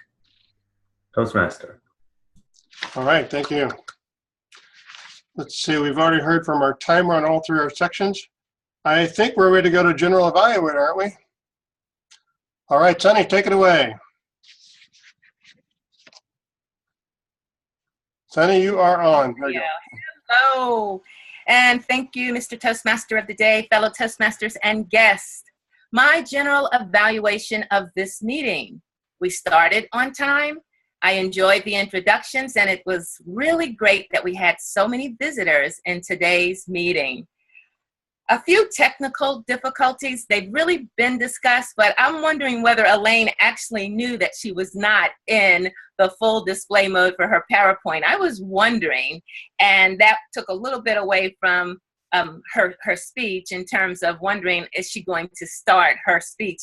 Toastmaster. All right, thank you. Let's see, we've already heard from our timer on all 3 of our sections. I think we're ready to go to General Evaluator, aren't we? All right, Sunny, take it away. Sunny, you are on. There you go. Hello, and thank you, Mr. Toastmaster of the day, fellow Toastmasters and guests. My general evaluation of this meeting. We started on time, I enjoyed the introductions, and it was really great that we had so many visitors in today's meeting. A few technical difficulties, they've really been discussed, but I'm wondering whether Elaine actually knew that she was not in the full display mode for her PowerPoint. I was wondering, and that took a little bit away from her speech in terms of wondering, is she going to start her speech?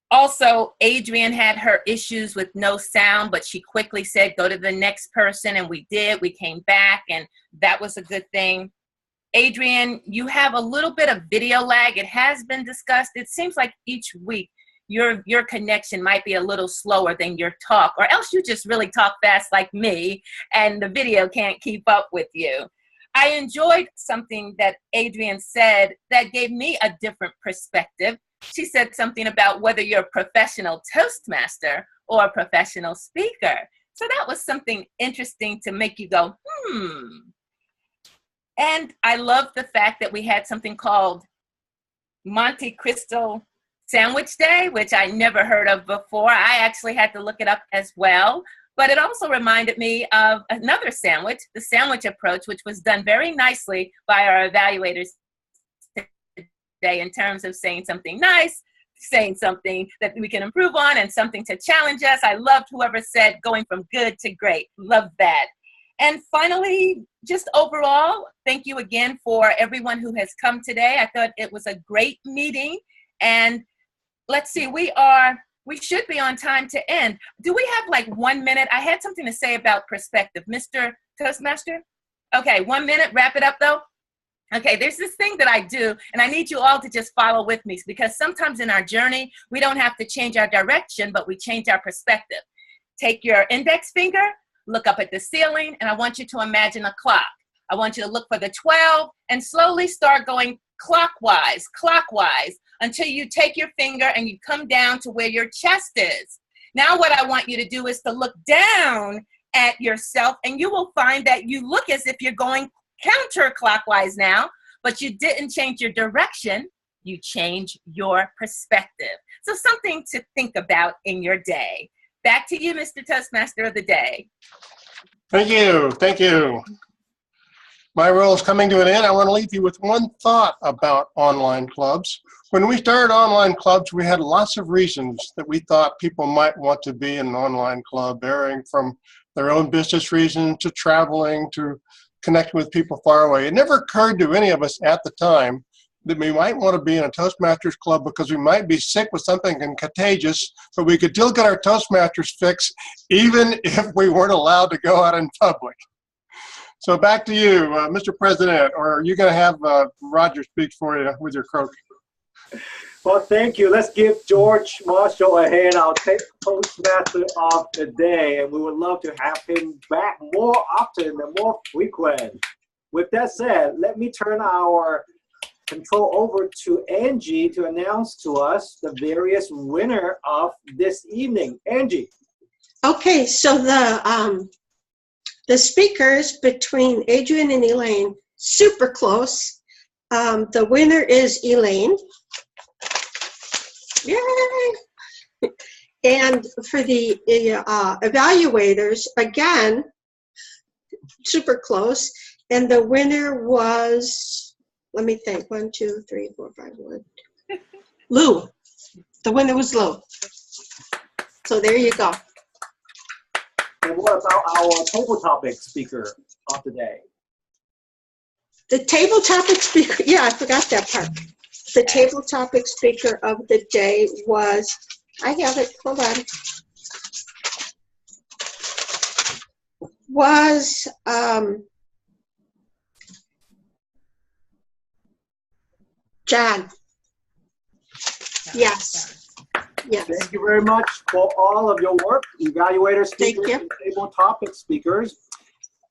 Also, Adrienne had her issues with no sound, but she quickly said, go to the next person, and we did. We came back, and that was a good thing. Adrienne, you have a little bit of video lag. It has been discussed. It seems like each week your connection might be a little slower than your talk, or else you just really talk fast like me, and the video can't keep up with you. I enjoyed something that Adrienne said that gave me a different perspective. She said something about whether you're a professional Toastmaster or a professional speaker. So that was something interesting to make you go, And I love the fact that we had something called Monte Cristo Sandwich Day, which I never heard of before. I actually had to look it up as well. But it also reminded me of another sandwich, the sandwich approach, which was done very nicely by our evaluators today in terms of saying something nice, saying something that we can improve on, and something to challenge us. I loved whoever said going from good to great. Love that. And finally, just overall, thank you again for everyone who has come today. I thought it was a great meeting. And let's see, we should be on time to end. Do we have like 1 minute? I had something to say about perspective. Mr. Toastmaster? Okay, 1 minute, wrap it up though. Okay, there's this thing that I do, and I need you all to just follow with me, because sometimes in our journey, we don't have to change our direction, but we change our perspective. Take your index finger, look up at the ceiling, and I want you to imagine a clock. I want you to look for the 12 and slowly start going clockwise, until you take your finger and you come down to where your chest is. Now what I want you to do is to look down at yourself, and you will find that you look as if you're going counterclockwise now, but you didn't change your direction, you change your perspective. So something to think about in your day. Back to you, Mr. Toastmaster of the Day. Thank you. Thank you. My role is coming to an end. I want to leave you with one thought about online clubs. When we started online clubs, we had lots of reasons that we thought people might want to be in an online club, varying from their own business reasons to traveling to connecting with people far away. It never occurred to any of us at the time that we might want to be in a Toastmasters club because we might be sick with something contagious, but we could still get our Toastmasters fix even if we weren't allowed to go out in public. So back to you, Mr. President, or are you going to have Roger speak for you with your croak? Well, thank you. Let's give George Marshall a hand, our Toastmaster of the Day, and we would love to have him back more often and more frequent. With that said, let me turn our control over to Angie to announce to us the various winner of this evening. Angie. Okay, so the speakers between Adrienne and Elaine, super close. The winner is Elaine. Yay! And for the evaluators, again, super close. And the winner was, let me think, 1, 2, 3, 4, 5, 1. Lou. The winner was Lou. So there you go. And what about our table topic speaker of the day? The table topic speaker, yeah, I forgot that part. The table topic speaker of the day was, I have it, hold on, was John. Yes. Yes. Thank you very much for all of your work, evaluator speakers and table topic speakers.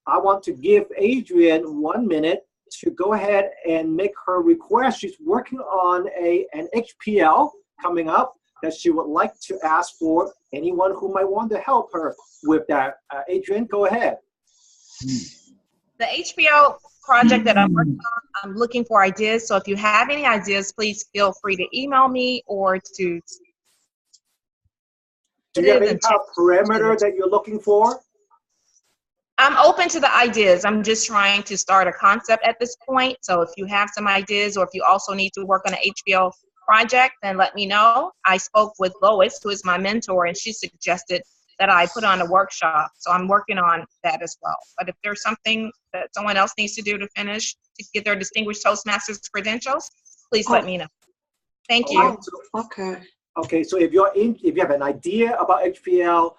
I want to give Adrienne 1 minute to go ahead and make her request. She's working on an HPL coming up that she would like to ask for anyone who might want to help her with that. Adrienne, go ahead. The HPL project that I'm working on, I'm looking for ideas. So if you have any ideas, please feel free to email me or to Do It you have is any kind of parameter that you're looking for? I'm open to the ideas. I'm just trying to start a concept at this point. So if you have some ideas, or if you also need to work on an HBO project, then let me know. I spoke with Lois, who is my mentor, and she suggested that I put on a workshop. So I'm working on that as well. But if there's something that someone else needs to do to finish, to get their Distinguished Toastmasters credentials, please let me know. Thank you. Okay. Okay, so if you have an idea about HPL,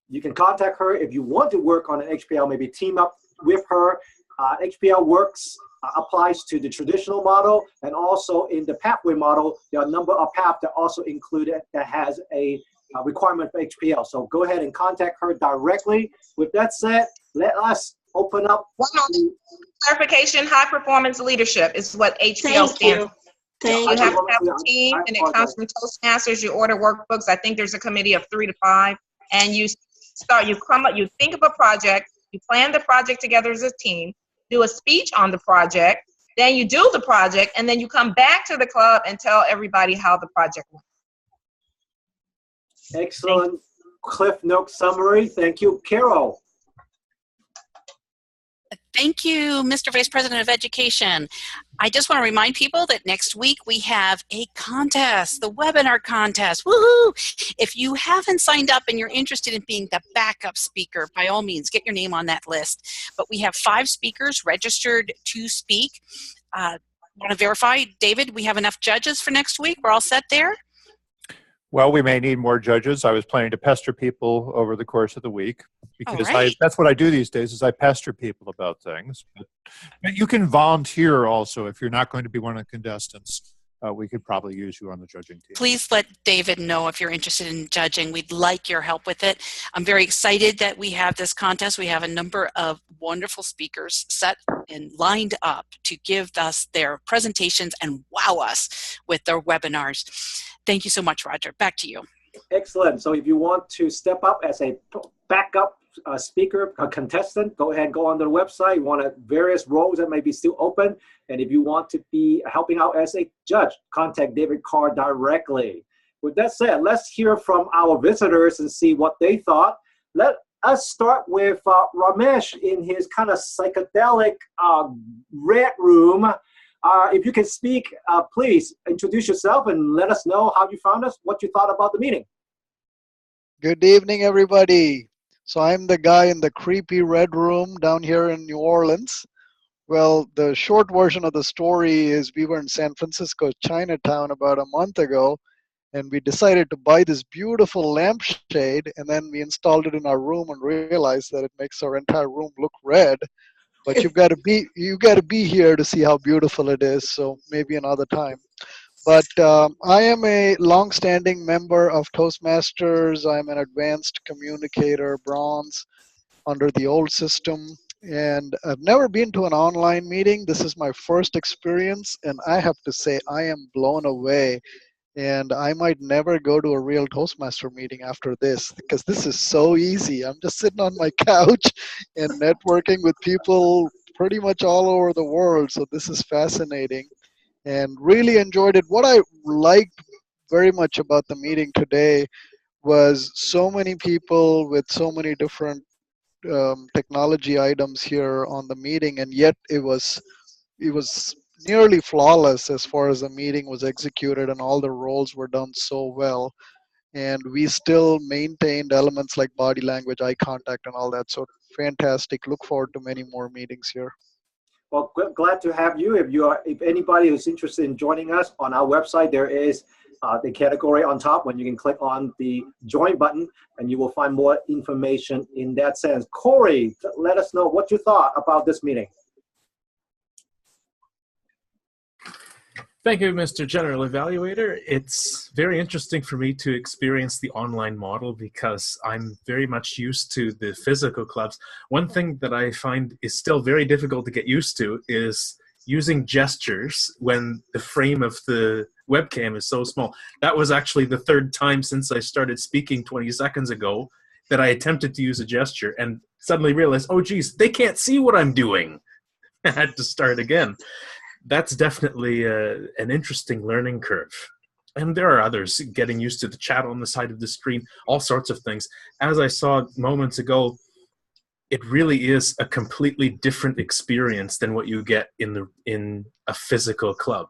you can contact her. If you want to work on an HPL, maybe team up with her. HPL works applies to the traditional model, and also in the pathway model, there are a number of paths that also included that has a requirement for HPL. So go ahead and contact her directly. With that said, let us open up. Clarification: high performance leadership is what HPL stands for. You have to have a team, and it comes from Toastmasters. You order workbooks. I think there's a committee of 3 to 5, and you think of a project, you plan the project together as a team, do a speech on the project, then you do the project, and then you come back to the club and tell everybody how the project went. Excellent Cliff Note summary. Thank you, Carol. Thank you, Mr. Vice President of Education. I just want to remind people that next week we have a contest, the webinar contest. Woohoo! If you haven't signed up and you're interested in being the backup speaker, by all means, get your name on that list. But we have 5 speakers registered to speak. Want to verify, David, we have enough judges for next week? We're all set there? Well, we may need more judges. I was planning to pester people over the course of the week because right. that's what I do these days is I pester people about things. But you can volunteer also if you're not going to be one of the contestants. We could probably use you on the judging team. Please let David know if you're interested in judging. We'd like your help with it. I'm very excited that we have this contest. We have a number of wonderful speakers set and lined up to give us their presentations and wow us with their webinars. Thank you so much, Roger. Back to you. Excellent. So if you want to step up as a backup speaker, a contestant, go ahead and go on the website. You want various roles that may be still open. And if you want to be helping out as a judge, contact David Carr directly. With that said, let's hear from our visitors and see what they thought. Let us start with Ramesh in his kind of psychedelic red room. If you can speak, please introduce yourself and let us know how you found us, what you thought about the meeting. Good evening, everybody. So I'm the guy in the creepy red room down here in New Orleans. Well, the short version of the story is we were in San Francisco, Chinatown about a month ago, and we decided to buy this beautiful lampshade, and then we installed it in our room and realized that it makes our entire room look red. But you've got to be here to see how beautiful it is. So maybe another time. But I am a long-standing member of Toastmasters. I'm an advanced communicator, bronze, under the old system. And I've never been to an online meeting. This is my first experience, and I have to say I am blown away. And I might never go to a real Toastmaster meeting after this because this is so easy. I'm just sitting on my couch and networking with people pretty much all over the world. So this is fascinating and really enjoyed it. What I liked very much about the meeting today was so many people with so many different technology items here on the meeting, and yet it was nearly flawless as far as the meeting was executed, and all the roles were done so well, and we still maintained elements like body language, eye contact, and all that. So fantastic. Look forward to many more meetings here. Well, glad to have you. If anybody who's interested in joining us on our website, there is the category on top when you can click on the join button, and you will find more information in that sense. Corey, let us know what you thought about this meeting. Thank you, Mr. General Evaluator. It's very interesting for me to experience the online model because I'm very much used to the physical clubs. One thing that I find is still very difficult to get used to is using gestures when the frame of the webcam is so small. That was actually the 3rd time since I started speaking 20 seconds ago that I attempted to use a gesture and suddenly realized, oh geez, they can't see what I'm doing. I had to start again. That's definitely an interesting learning curve. And there are others, getting used to the chat on the side of the screen, all sorts of things. As I saw moments ago, it really is a completely different experience than what you get in a physical club.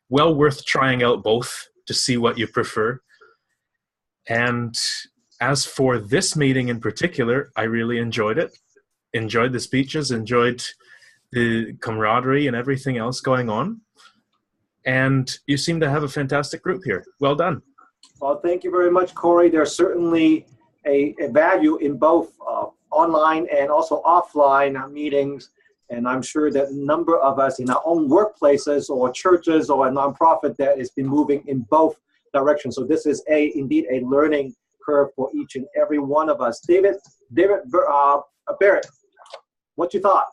Well worth trying out both to see what you prefer. And as for this meeting in particular, I really enjoyed it. Enjoyed the speeches, enjoyed the camaraderie and everything else going on. And you seem to have a fantastic group here. Well done. Well, thank you very much, Corey. There's certainly a value in both online and also offline meetings. And I'm sure that a number of us in our own workplaces or churches or a nonprofit that has been moving in both directions. So this is indeed a learning curve for each and every one of us. David Barrett, what you thought?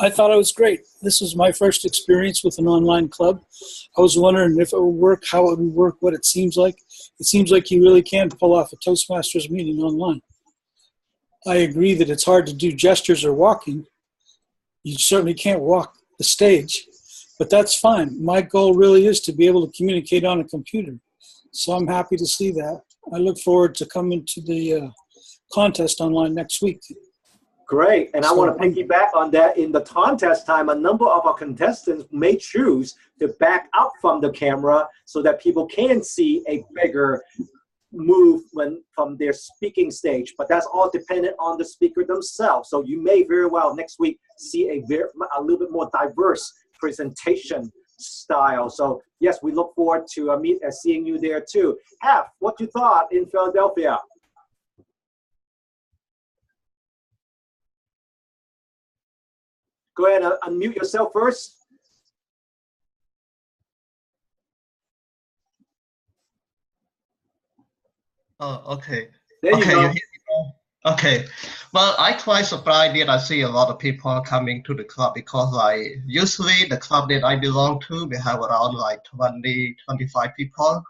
I thought it was great. This was my first experience with an online club. I was wondering if it would work, how it would work, what it seems like. It seems like you really can pull off a Toastmasters meeting online. I agree that it's hard to do gestures or walking. You certainly can't walk the stage, but that's fine. My goal really is to be able to communicate on a computer. So I'm happy to see that. I look forward to coming to the contest online next week. Great, and I want to piggyback on that. In the contest time, a number of our contestants may choose to back up from the camera so that people can see a bigger move from their speaking stage, but that's all dependent on the speaker themselves. So you may very well next week see a little bit more diverse presentation style. So yes, we look forward to seeing you there too. Hef, what you thought in Philadelphia? Go ahead and unmute yourself first. Oh, okay. There you okay, go. you hear me now? Okay. Well, I quite surprised that I see a lot of people coming to the club because usually the club that I belong to, we have around like 20, 25 people.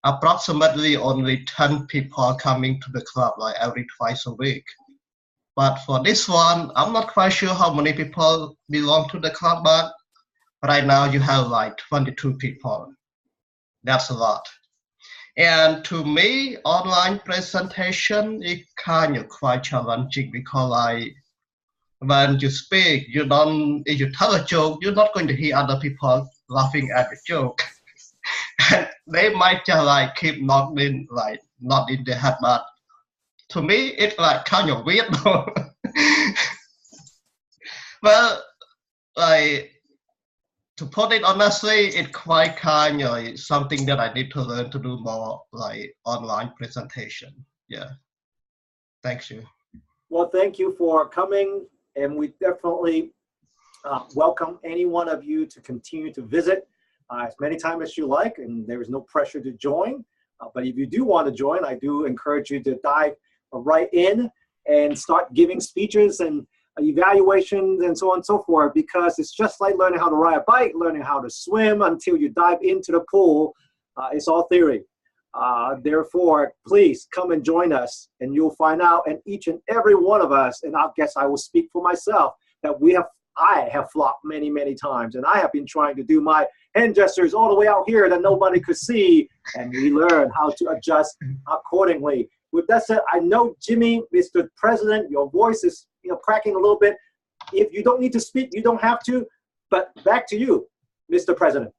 Approximately only 10 people coming to the club like every twice a week. But for this one, I'm not quite sure how many people belong to the club, but right now you have like 22 people. That's a lot. And to me, online presentation is kind of quite challenging because when you speak, if you tell a joke, you're not going to hear other people laughing at the joke. And they might just keep nodding, not in their head, but to me, it's kind of weird. Well, to put it honestly, it's quite kind of something that I need to learn to do more online presentation. Yeah. Thank you. Well, thank you for coming, and we definitely welcome any one of you to continue to visit as many times as you like, and there is no pressure to join. But if you do want to join, I do encourage you to dive right in and start giving speeches and evaluations and so on and so forth, because it's just like learning how to ride a bike, learning how to swim until you dive into the pool. It's all theory. Therefore, please come and join us, and you'll find out, and each and every one of us, and I guess I will speak for myself, that I have flopped many, many times, and I have been trying to do my hand gestures all the way out here that nobody could see, and we learn how to adjust accordingly. With that said, I know, Jimmy, Mr. President, your voice is cracking a little bit. If you don't need to speak, you don't have to, but back to you, Mr. President.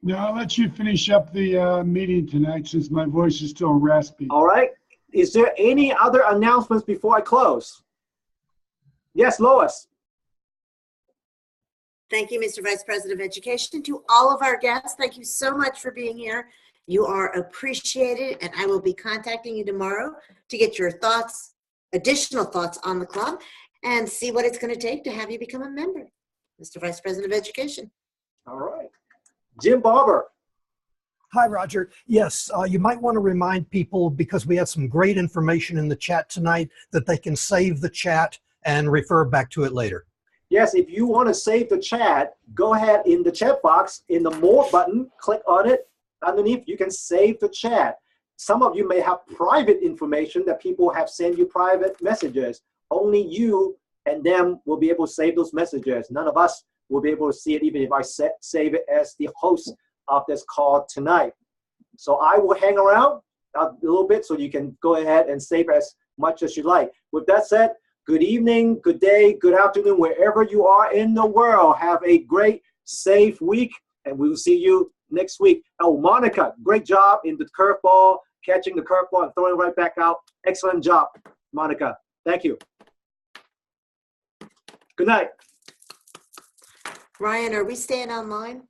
No, I'll let you finish up the meeting tonight since my voice is still raspy. All right. Is there any other announcements before I close? Yes, Lois. Thank you, Mr. Vice President of Education. To all of our guests, thank you so much for being here. You are appreciated, and I will be contacting you tomorrow to get your thoughts, additional thoughts on the club, and see what it's going to take to have you become a member. Mr. Vice President of Education. All right. Jim Barber. Hi, Roger. Yes, you might want to remind people, because we had some great information in the chat tonight, that they can save the chat and refer back to it later. Yes, if you want to save the chat, go ahead in the chat box, in the More button, click on it. Underneath, you can save the chat. Some of you may have private information that people have sent you private messages. Only you and them will be able to save those messages. None of us will be able to see it, even if I save it as the host of this call tonight. So I will hang around a little bit so you can go ahead and save as much as you like. With that said, good evening, good day, good afternoon, wherever you are in the world. Have a great, safe week, and we will see you next week. Oh, Monica, great job in the curveball, catching the curveball and throwing it right back out. Excellent job, Monica. Thank you. Good night. Ryan, are we staying online?